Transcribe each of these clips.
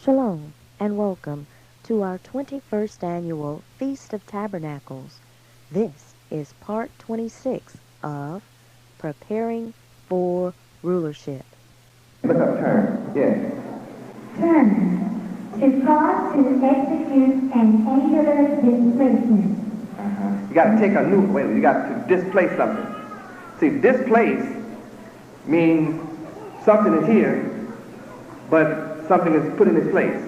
Shalom and welcome to our 21st annual Feast of Tabernacles. This is part 26 of Preparing for Rulership. Look up, turn. Yes. Turn. To cause to execute an angular displacement. You got to take a new, wait, you got to displace something. See, displace means something is here, but something is put in its place.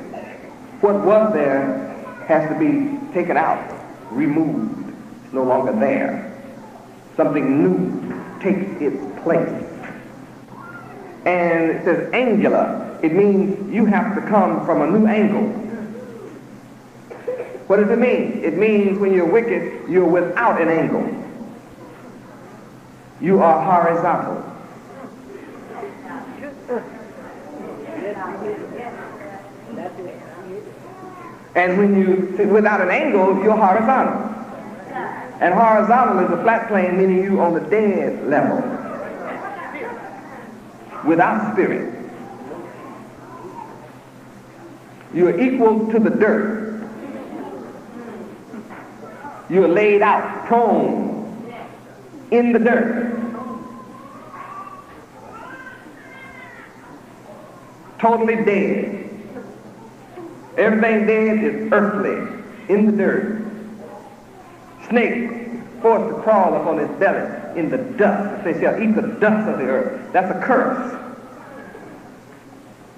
What was there has to be taken out, removed. It's no longer there. Something new takes its place. And it says angular. It means you have to come from a new angle. What does it mean? It means when you're wicked, you're without an angle. You are horizontal. And when you sit without an angle, you're horizontal. And horizontal is a flat plane, meaning you on the dead level. Without spirit. You are equal to the dirt. You are laid out, prone, in the dirt. Totally dead. Everything dead is earthly, in the dirt. Snake forced to crawl up on his belly in the dust. They shall eat the dust of the earth. That's a curse.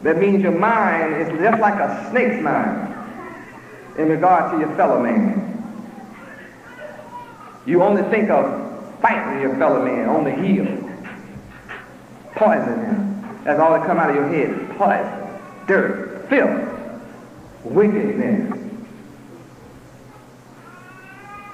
That means your mind is just like a snake's mind in regard to your fellow man. You only think of fighting your fellow man on the heel. Poison. That's all that come out of your head. Poison, dirt, filth, wickedness.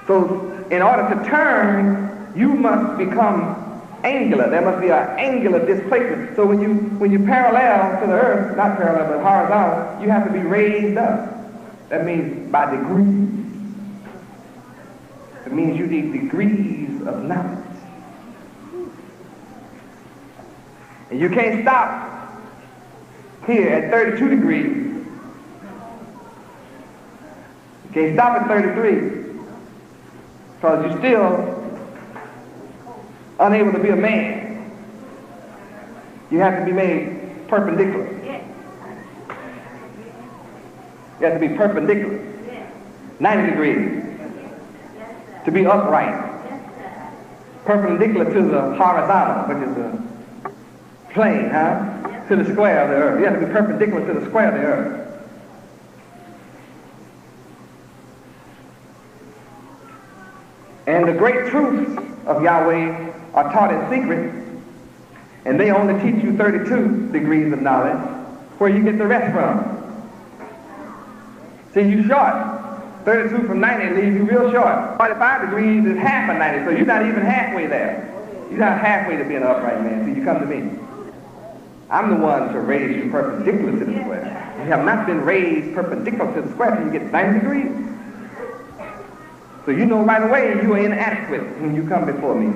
So in order to turn, you must become angular. There must be an angular displacement. So when you parallel to the earth, not parallel but horizontal, you have to be raised up. That means by degrees. It means you need degrees of knowledge. And you can't stop here at 32 degrees. You can't stop at 33 because you're still unable to be a man. You have to be made perpendicular. You have to be perpendicular. 90 degrees. To be upright. Perpendicular to the horizontal, which is the plane, to the square of the earth. You have to be perpendicular to the square of the earth. And the great truths of Yahweh are taught in secret, and they only teach you 32 degrees of knowledge, where you get the rest from. See, you short. 32 from 90 leaves you real short. 45 degrees is half of 90, so you're not even halfway there. You're not halfway to being an upright man, so you come to me. I'm the one to raise you perpendicular to the square. You have not been raised perpendicular to the square till you get 90 degrees. So you know right away you are inadequate when you come before me.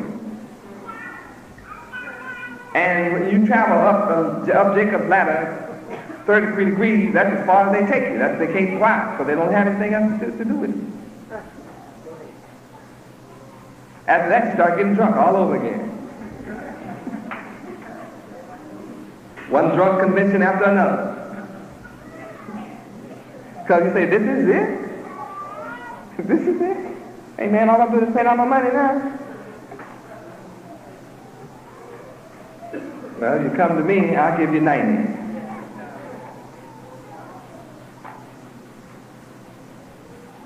And when you travel up Jacob's ladder, 33 degrees, that's as far as they take you. They can't go out, so they don't have anything else to do with it. After that, you start getting drunk all over again. One drunk convention after another. Because you say, this is it? This is it? Hey man, all I'm doing is paying all my money now. Well, you come to me, I'll give you 90.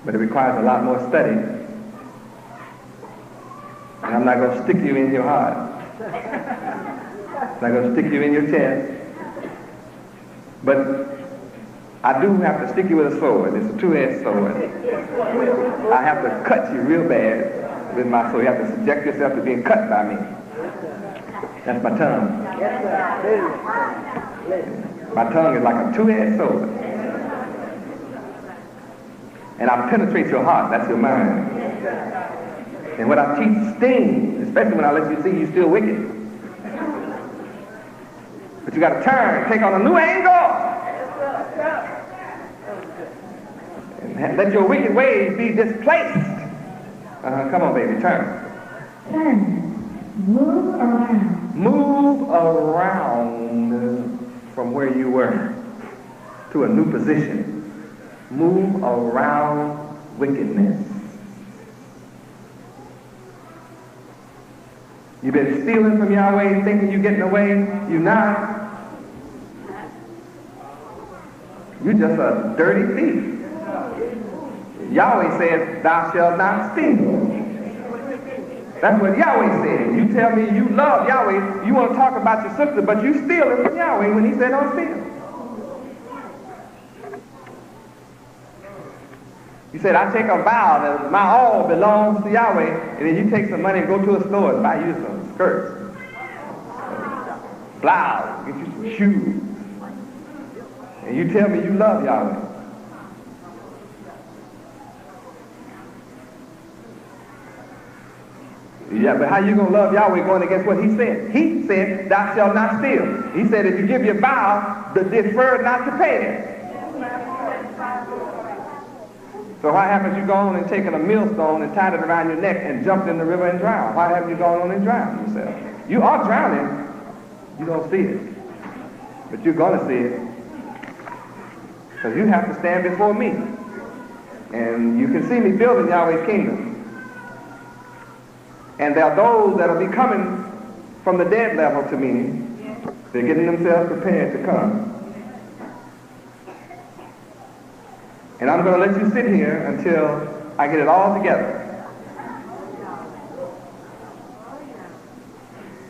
But it requires a lot more study. And I'm not going to stick you in your heart. I'm not going to stick you in your chest. But I do have to stick you with a sword. It's a two-edged sword. I have to cut you real bad with my sword. You have to subject yourself to being cut by me. That's my tongue. My tongue is like a two-edged sword. And I penetrate your heart. That's your mind. And what I teach stings, especially when I let you see you're still wicked. But you got to turn, take on a new angle. Let your wicked ways be displaced. Come on, baby, turn. Turn. Move around. Move around from where you were to a new position. Move around wickedness. You've been stealing from Yahweh, thinking you're getting away. You're not. You're just a dirty thief. Yahweh says, thou shalt not steal. That's what Yahweh said. You tell me you love Yahweh, you want to talk about your sister, but you stealing from Yahweh when he said don't steal. You said, I take a vow that my all belongs to Yahweh, and then you take some money and go to a store and buy you some skirts, blouse, get you some shoes, and you tell me you love Yahweh. Yeah, but how you going to love Yahweh going against what he said? He said, thou shalt not steal. He said, if you give your vow, defer not to pay it. So why haven't you gone and taken a millstone and tied it around your neck and jumped in the river and drowned? Why haven't you gone on and drowned yourself? You are drowning. You don't see it. But you're going to see it. Because you have to stand before me. And you can see me building Yahweh's kingdom. And there are those that will be coming from the dead level to me. They're getting themselves prepared to come. And I'm going to let you sit here until I get it all together.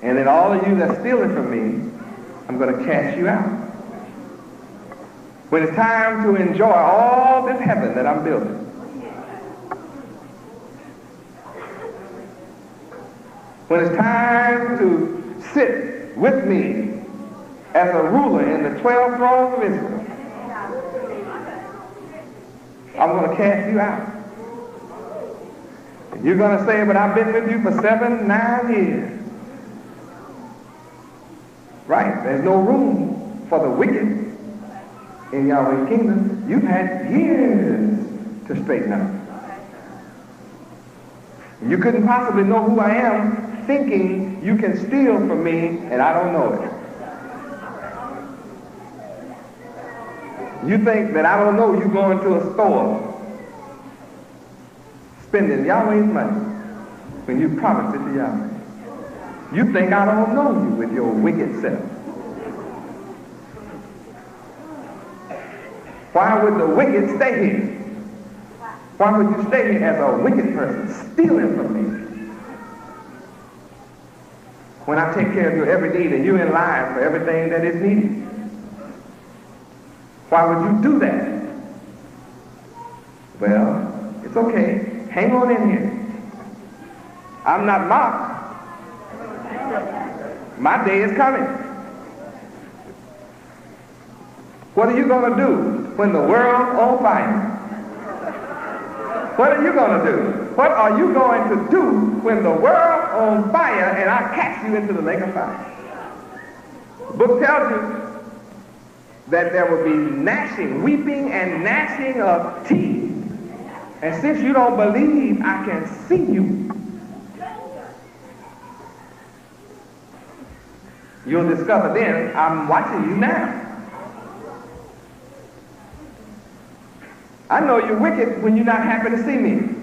And then all of you that's stealing from me, I'm going to cast you out. When it's time to enjoy all this heaven that I'm building, when it's time to sit with me as a ruler in the 12 thrones of Israel, I'm going to cast you out. And you're going to say, but I've been with you for 9 years. Right, there's no room for the wicked in Yahweh's kingdom. You've had years to straighten up. You couldn't possibly know who I am thinking you can steal from me and I don't know it. You think that I don't know you going to a store spending Yahweh's money when you promised it to Yahweh. You think I don't know you with your wicked self. Why would the wicked stay here? Why would you stay here as a wicked person stealing from me? When I take care of your every need and you're in line for everything that is needed. Why would you do that? Well, it's okay. Hang on in here. I'm not mocked. My day is coming. What are you going to do when the world's on fire? What are you going to do? What are you going to do when the world's on fire and I cast you into the lake of fire? The book tells you that there will be gnashing, weeping and gnashing of teeth. And since you don't believe I can see you, you'll discover then I'm watching you now. I know you're wicked when you're not happy to see me.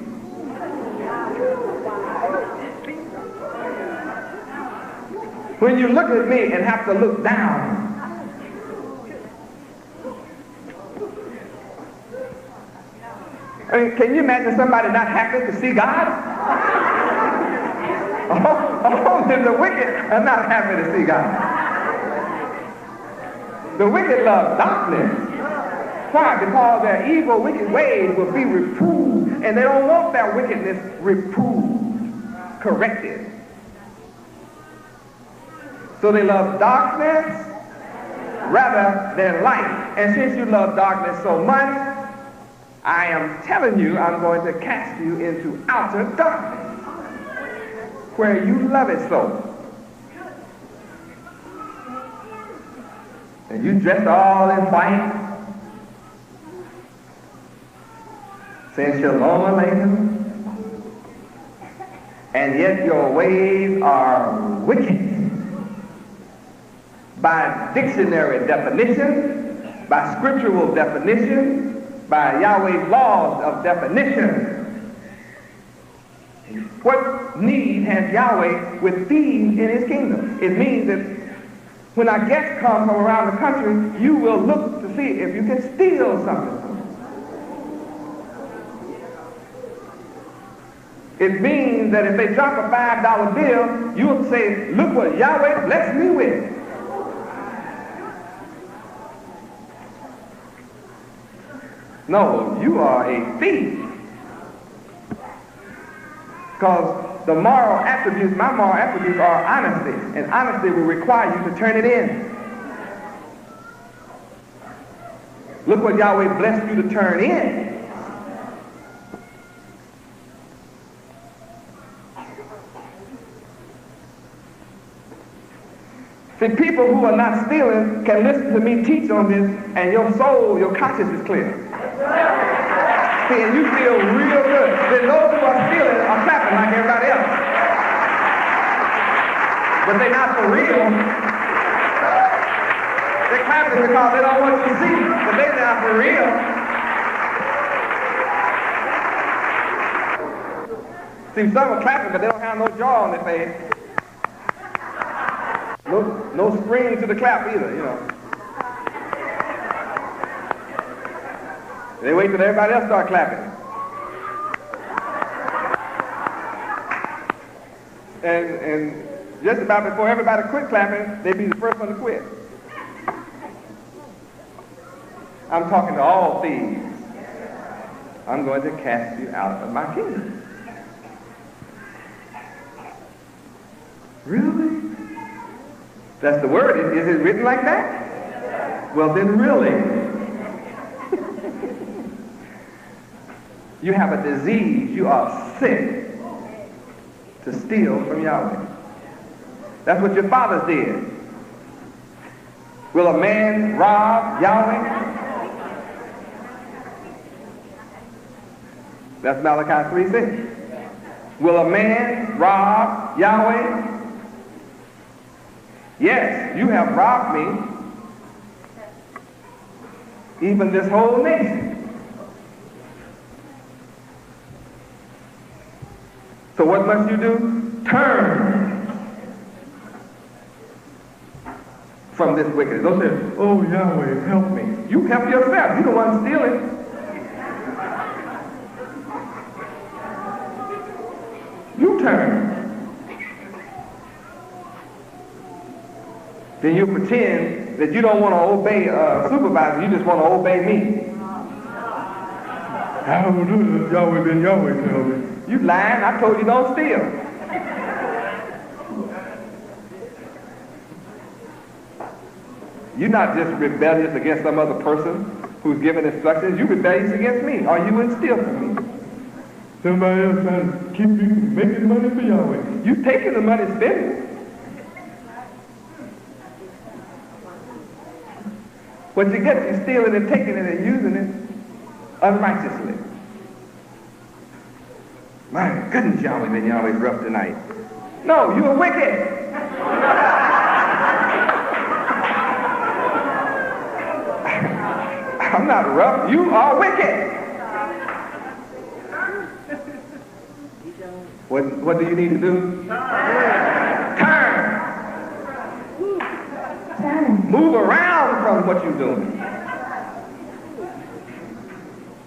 When you look at me and have to look down. I mean, can you imagine somebody not happy to see God? Only the wicked are not happy to see God. The wicked love darkness. Why? Because their evil, wicked ways will be reproved, and they don't want their wickedness reproved, corrected. So they love darkness rather than light. And since you love darkness so much, I am telling you I'm going to cast you into outer darkness, where you love it so. And you dressed all in white. saying Shalom Aleichem, and yet your ways are wicked. By dictionary definition, by scriptural definition, by Yahweh's laws of definition. What need has Yahweh with thieves in his kingdom? It means that when our guests come from around the country, you will look to see if you can steal something. It means that if they drop a $5 bill, you'll say, look what Yahweh blessed me with. No, you are a thief. Because the moral attributes, my moral attributes are honesty. And honesty will require you to turn it in. Look what Yahweh blessed you to turn in. See, people who are not stealing can listen to me teach on this, and your soul, your conscience is clear. See, and you feel real good. Then those who are stealing are clapping like everybody else. But they're not for real. They're clapping because they don't want you to see, but they're not for real. See, some are clapping, but they don't have no jaw on their face. No spring to the clap either, you know. They wait till everybody else start clapping. And just about before everybody quit clapping, they be the first one to quit. I'm talking to all thieves. I'm going to cast you out of my kingdom. Really? That's the word. Is it written like that? Well, then really. You have a disease. You are sick to steal from Yahweh. That's what your fathers did. Will a man rob Yahweh? That's Malachi 3:6. Will a man rob Yahweh? Yes, you have robbed me, even this whole nation. So what must you do? Turn from this wickedness. Don't say, oh, Yahweh, help me. You help yourself. You're the one stealing. You turn. Then you pretend that you don't want to obey a supervisor, you just want to obey me. I don't do this, Yahweh, then Yahweh tell me. You lying, I told you don't steal. You're not just rebellious against some other person who's giving instructions, you're rebellious against me, or you wouldn't steal from me. Somebody else trying to keep you making money for Yahweh. You taking the money, spending it. What you get, you're stealing and taking it and using it unrighteously. My goodness, Yahweh, then Yahweh's rough tonight. No, you are wicked. I'm not rough, you are wicked. What do you need to do? Turn. Move around from what you're doing.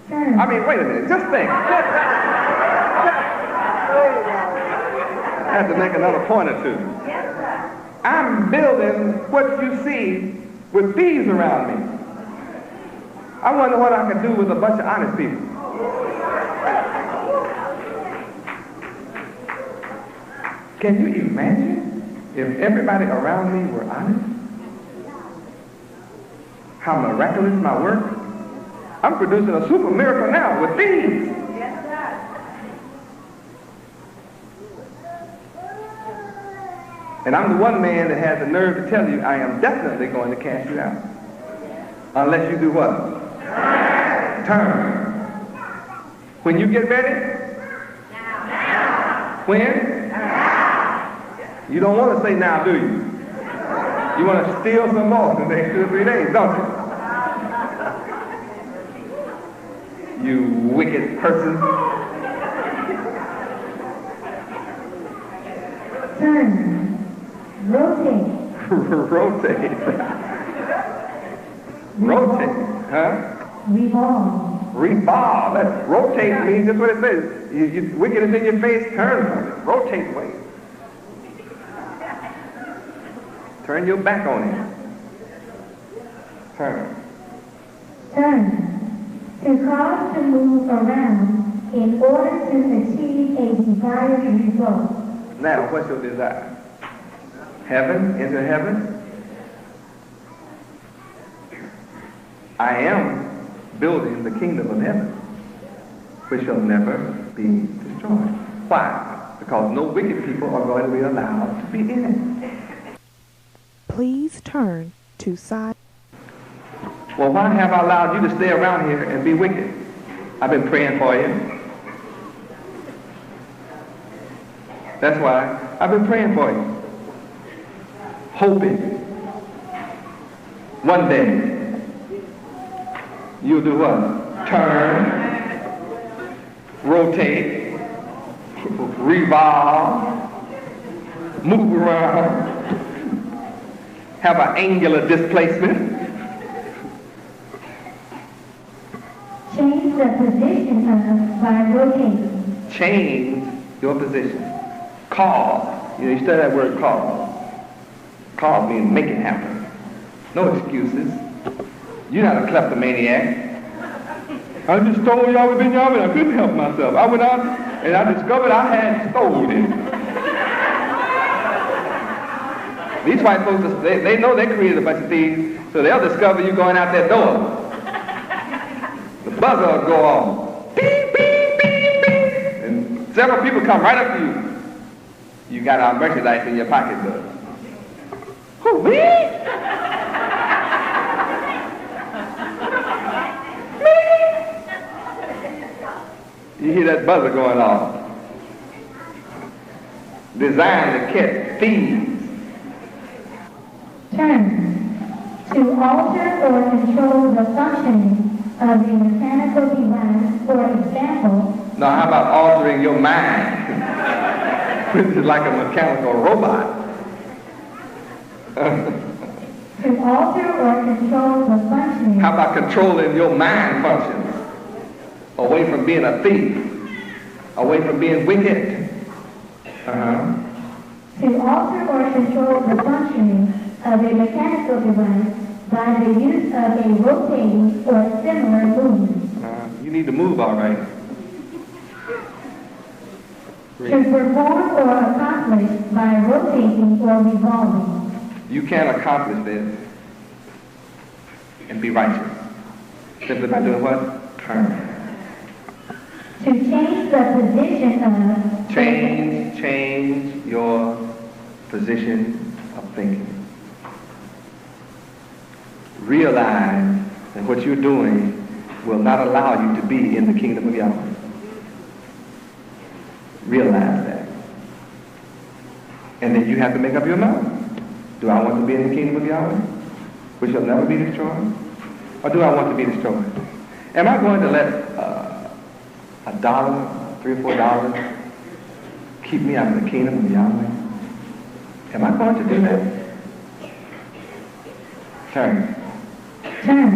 I mean, wait a minute, just think. I have to make another point or two. I'm building what you see with thieves around me. I wonder what I can do with a bunch of honest people. Can you imagine if everybody around me were honest? How miraculous my work. I'm producing a super miracle now with thieves. And I'm the one man that has the nerve to tell you I am definitely going to cast you out. Unless you do what? Turn. When you get ready? When? You don't want to say now, do you? You want to steal some more in the next 2 or 3 days, don't you? You wicked person. Turn. Rotate. Rotate. Rotate. Huh? Revolve. Revolve. That's rotate means that's what it says. Wicked is in your face, turn from it. Rotate away. Turn your back on it. Turn. Turn. To cause to move around in order to achieve a desired result. Now, what's your desire? Heaven? Enter heaven? I am building the kingdom of heaven, which shall never be destroyed. Why? Because no wicked people are going to be allowed to be in it. Please turn to side. Well, why have I allowed you to stay around here and be wicked? I've been praying for you. That's why I've been praying for you. Hoping one day you'll do what? Turn, rotate, revolve, move around, have an angular displacement. Change the position of by rotating. Change your position. Cause. You study that word cause. Cause means make it happen. No excuses. You're not a kleptomaniac. I just stole y'all within y'all, but I couldn't help myself. I went out and I discovered I had stolen it. These white folks, they know they created a bunch of thieves, so they'll discover you going out that door. The buzzer will go off. Beep, beep, beep, beep. And several people come right up to you. You got our merchandise in your pocketbook. Who, me? You hear that buzzer going off. Designed to catch thieves. Turn. To alter or control the functioning of a mechanical device, for example. Now, how about altering your mind? Which is like a mechanical robot. To alter or control the functioning. How about controlling your mind functions? Away from being a thief. Away from being wicked. To alter or control the functioning of a mechanical device by the use of a rotating or similar movement. You need to move, all right. To perform or accomplish by rotating or revolving. You can't accomplish this and be righteous. Simply by doing what? Turn. To change the position of... Change your position of thinking. Realize that what you're doing will not allow you to be in the kingdom of Yahweh. Realize that. And then you have to make up your mind. Do I want to be in the kingdom of Yahweh, which shall never be destroyed? Or do I want to be destroyed? Am I going to let $1, $3 or $4 keep me out of the kingdom of Yahweh? Am I going to do that? Turn. Turn.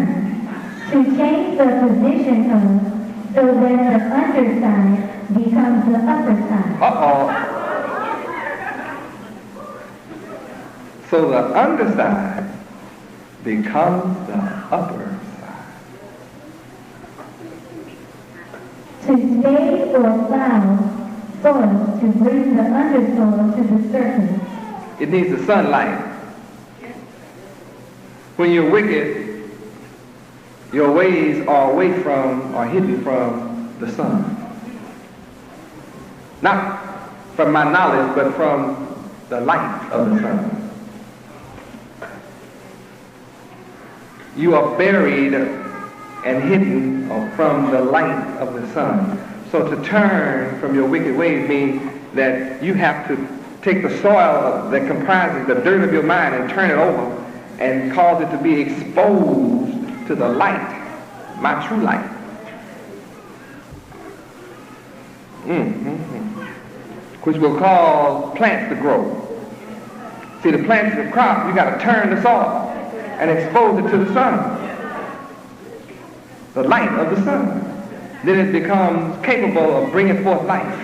To change the position of, so that the underside becomes the upper side. Uh-oh. So the underside becomes the upper side. To spade or plow soil to bring the undersoil to the surface. It needs the sunlight. When you're wicked, your ways are away from or hidden from the sun. Not from my knowledge, but from the light of the sun. You are buried and hidden from the light of the sun. So to turn from your wicked ways means that you have to take the soil that comprises the dirt of your mind and turn it over and cause it to be exposed to the light, my true light. Which will cause plants to grow. See, the plants of crop, you got to turn the soil and expose it to the sun, the light of the sun. Then it becomes capable of bringing forth life.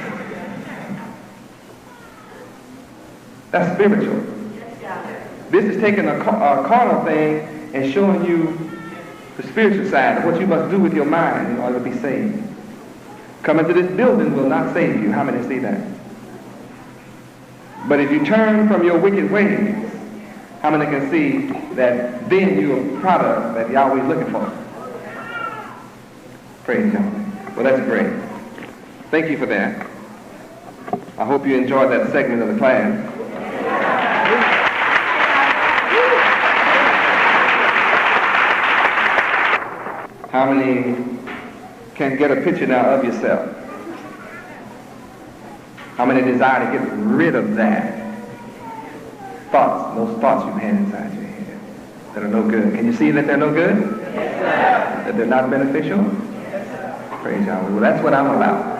That's spiritual. This is taking a carnal thing and showing you the spiritual side of what you must do with your mind in order to be saved. Coming to this building will not save you. How many see that? But if you turn from your wicked ways, how many can see that then you're a product that Yahweh is looking for? Praise Yahweh. Well, that's great. Thank you for that. I hope you enjoyed that segment of the class. How many can get a picture now of yourself? How many desire to get rid of that thoughts, those thoughts you've had inside your head that are no good? Can you see that they're no good? Yes, that they're not beneficial? Praise Yahweh. Well, that's what I'm about.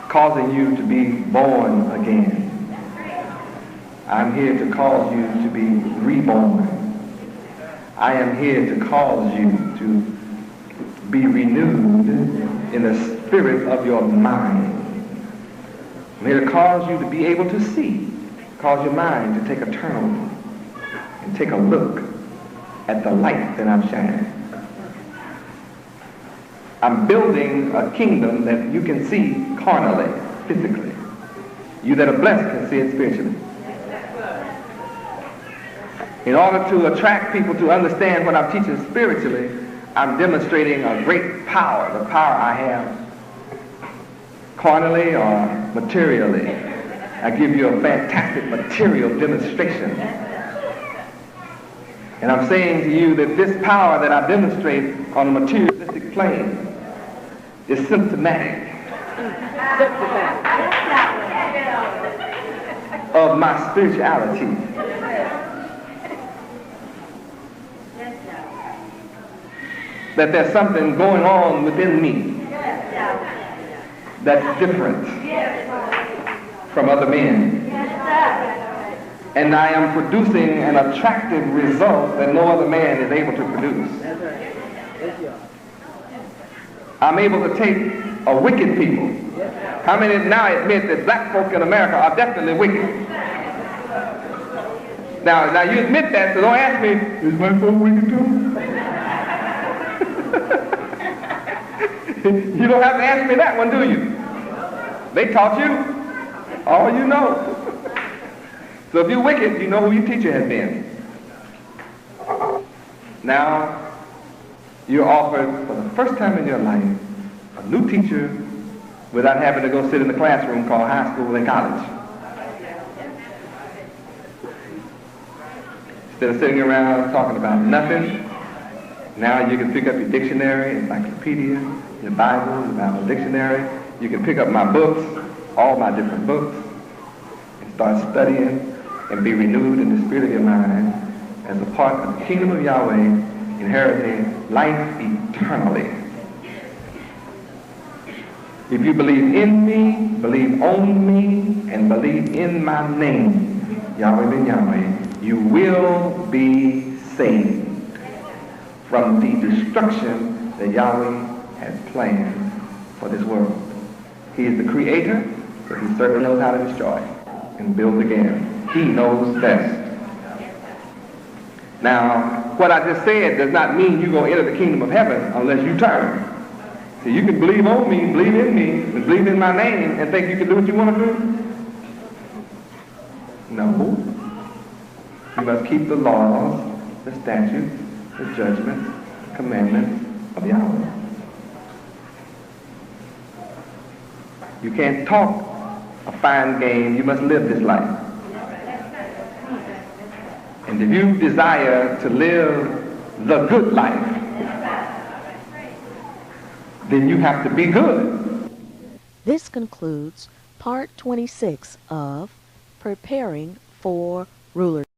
Causing you to be born again. I'm here to cause you to be reborn. I am here to cause you to be renewed in the spirit of your mind. I'm here to cause you to be able to see. Cause your mind to take a turn and take a look at the light that I'm shining. I'm building a kingdom that you can see carnally, physically. You that are blessed can see it spiritually. In order to attract people to understand what I'm teaching spiritually, I'm demonstrating a great power, the power I have carnally or materially. I give you a fantastic material demonstration. And I'm saying to you that this power that I demonstrate on a materialistic plane is symptomatic of my spirituality. That there's something going on within me that's different from other men. And I am producing an attractive result that no other man is able to produce. I'm able to take a wicked people. How many now admit that black folk in America are definitely wicked? Now you admit that, so don't ask me, is black folk wicked too? You don't have to ask me that one, do you? They taught you all you know. So if you're wicked, you know who your teacher has been. Now, you're offered for the first time in your life a new teacher without having to go sit in the classroom called high school and college. Instead of sitting around talking about nothing, now you can pick up your dictionary, encyclopedia, your Bible, your Bible dictionary. You can pick up my books, all my different books, and start studying and be renewed in the spirit of your mind as a part of the kingdom of Yahweh, inheriting life eternally. If you believe in me, believe on me, and believe in my name, Yahweh ben Yahweh, you will be saved from the destruction that Yahweh has planned for this world. He is the creator, so he certainly knows how to destroy and build again. He knows best. Now, what I just said does not mean you're going to enter the kingdom of heaven unless you turn. See, you can believe on me, believe in me, and believe in my name and think you can do what you want to do. No. You must keep the laws, the statutes, the judgments, the commandments of Yahweh. You can't talk a fine game, you must live this life. And if you desire to live the good life, then you have to be good. This concludes Part 26 of Preparing for Rulership.